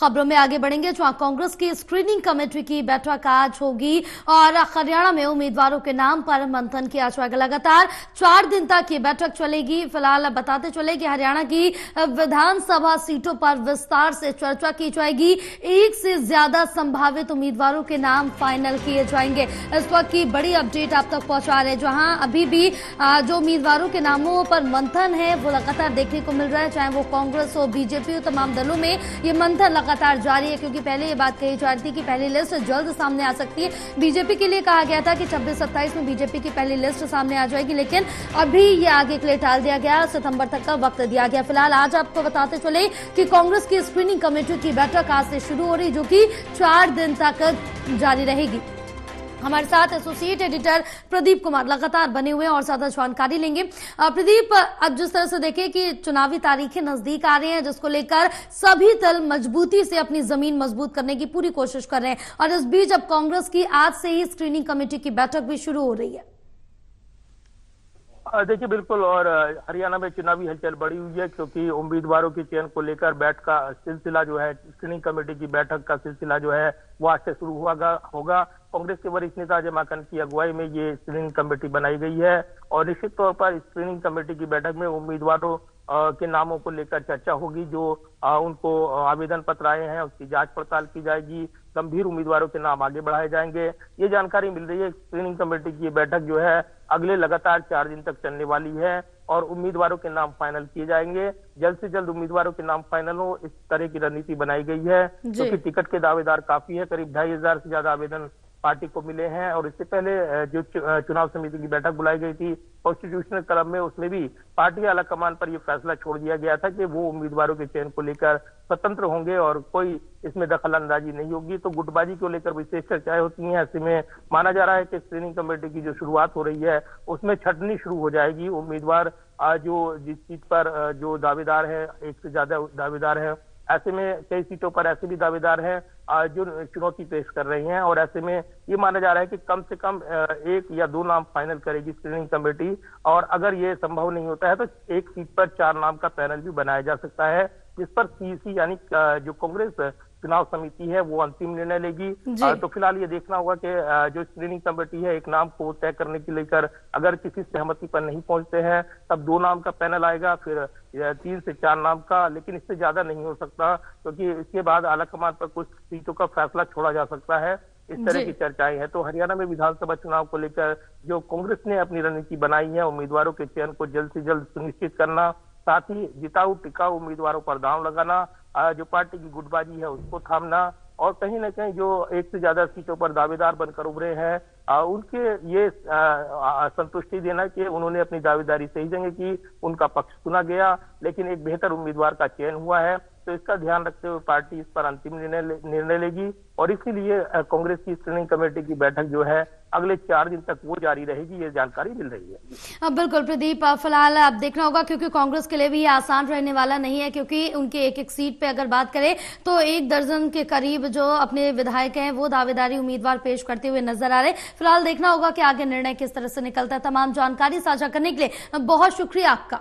खबरों में आगे बढ़ेंगे, जहां कांग्रेस की स्क्रीनिंग कमेटी की बैठक आज होगी और हरियाणा में उम्मीदवारों के नाम पर मंथन किया जाएगा। लगातार 4 दिन तक ये बैठक चलेगी। फिलहाल बताते चले कि हरियाणा की विधानसभा सीटों पर विस्तार से चर्चा की जाएगी। 1 से ज्यादा संभावित उम्मीदवारों के नाम फाइनल किए जाएंगे। इस वक्त की बड़ी अपडेट आप तक पहुंचा रहे, जहां अभी भी जो उम्मीदवारों के नामों पर मंथन है वो लगातार देखने को मिल रहा है, चाहे वो कांग्रेस हो, बीजेपी हो, तमाम दलों में ये मंथन लगातार जारी है। क्योंकि पहले ये बात कही जा रही थी कि पहली लिस्ट जल्द सामने आ सकती है। बीजेपी के लिए कहा गया था कि 26-27 में बीजेपी की पहली लिस्ट सामने आ जाएगी, लेकिन अभी ये आगे के लिए टाल दिया गया, सितंबर तक का वक्त दिया गया। फिलहाल आज आपको बताते चले कि कांग्रेस की स्क्रीनिंग कमेटी की बैठक आज से शुरू हो रही, जो कि 4 दिन तक जारी रहेगी। हमारे साथ एसोसिएट एडिटर प्रदीप कुमार लगातार बने हुए हैं और ज्यादा जानकारी लेंगे। प्रदीप, अब जिस तरह से देखें कि चुनावी तारीखें नजदीक आ रही हैं, जिसको लेकर सभी दल मजबूती से अपनी जमीन मजबूत करने की पूरी कोशिश कर रहे हैं, और इस बीच अब कांग्रेस की आज से ही स्क्रीनिंग कमेटी की बैठक भी शुरू हो रही है। देखिए, बिल्कुल। और हरियाणा में चुनावी हलचल बढ़ी हुई है, क्योंकि उम्मीदवारों के चयन को लेकर बैठक का सिलसिला जो है, स्क्रीनिंग कमेटी की बैठक का सिलसिला जो है वो आज से शुरू होगा। कांग्रेस के वरिष्ठ नेता अजय माकन की अगुवाई में ये स्क्रीनिंग कमेटी बनाई गई है, और निश्चित तौर पर स्क्रीनिंग कमेटी की बैठक में उम्मीदवारों के नामों को लेकर चर्चा होगी। जो उनको आवेदन पत्र आए हैं उसकी जांच पड़ताल की जाएगी, गंभीर उम्मीदवारों के नाम आगे बढ़ाए जाएंगे। ये जानकारी मिल रही है। स्क्रीनिंग कमेटी की बैठक जो है अगले लगातार 4 दिन तक चलने वाली है, और उम्मीदवारों के नाम फाइनल किए जाएंगे। जल्द से जल्द उम्मीदवारों के नाम फाइनल हो, इस तरह की रणनीति बनाई गई है, क्योंकि टिकट के दावेदार काफी है। करीब 2500 से ज्यादा आवेदन पार्टी को मिले हैं। और इससे पहले जो चुनाव समिति की बैठक बुलाई गई थी कॉन्स्टिट्यूशनल क्लब में, उसमें भी पार्टी आला कमान पर यह फैसला छोड़ दिया गया था कि वो उम्मीदवारों के चयन को लेकर स्वतंत्र होंगे और कोई इसमें दखल अंदाजी नहीं होगी। तो गुटबाजी को लेकर विशेष चर्चाएं होती हैं। ऐसे में माना जा रहा है कि स्क्रीनिंग कमेटी की जो शुरुआत हो रही है उसमें छटनी शुरू हो जाएगी। उम्मीदवार जो जिस सीट पर जो दावेदार है, 1 से ज्यादा दावेदार है, ऐसे में कई सीटों पर ऐसे भी दावेदार हैं जो चुनौती पेश कर रही हैं। और ऐसे में ये माना जा रहा है कि कम से कम 1 या 2 नाम फाइनल करेगी स्क्रीनिंग कमेटी। और अगर ये संभव नहीं होता है तो 1 सीट पर 4 नाम का पैनल भी बनाया जा सकता है, जिस पर सीईसी यानी जो कांग्रेस चुनाव समिति है वो अंतिम निर्णय लेगी। तो फिलहाल ये देखना होगा कि जो स्क्रीनिंग कमेटी है एक नाम को तय करने के लेकर अगर किसी सहमति पर नहीं पहुंचते हैं तब 2 नाम का पैनल आएगा, फिर 3 से 4 नाम का, लेकिन इससे ज्यादा नहीं हो सकता, क्योंकि इसके बाद आलाकमान पर कुछ सीटों का फैसला छोड़ा जा सकता है। इस तरह की चर्चाएं हैं। तो हरियाणा में विधानसभा चुनाव को लेकर जो कांग्रेस ने अपनी रणनीति बनाई है, उम्मीदवारों के चयन को जल्द से जल्द सुनिश्चित करना, साथ ही जिताऊ टिकाऊ उम्मीदवारों पर दांव लगाना, जो पार्टी की गुटबाजी है उसको थामना, और कहीं ना कहीं जो 1 से ज्यादा सीटों पर दावेदार बनकर उभरे हैं उनके ये संतुष्टि देना कि उन्होंने अपनी दावेदारी सही जगह की, उनका पक्ष सुना गया, लेकिन एक बेहतर उम्मीदवार का चयन हुआ है। तो इसका ध्यान रखते हुए पार्टी इस पर अंतिम निर्णय लेगी, और इसीलिए कांग्रेस की स्क्रीनिंग कमेटी की बैठक जो है अगले 4 दिन तक वो जारी रहेगी, ये जानकारी मिल रही है। बिल्कुल प्रदीप, फिलहाल अब देखना होगा, क्योंकि कांग्रेस के लिए भी ये आसान रहने वाला नहीं है, क्योंकि उनके एक सीट पे अगर बात करें तो 1 दर्जन के करीब जो अपने विधायक हैं वो दावेदारी उम्मीदवार पेश करते हुए नजर आ रहे। फिलहाल देखना होगा कि आगे निर्णय किस तरह से निकलता है। तमाम जानकारी साझा करने के लिए बहुत शुक्रिया आपका।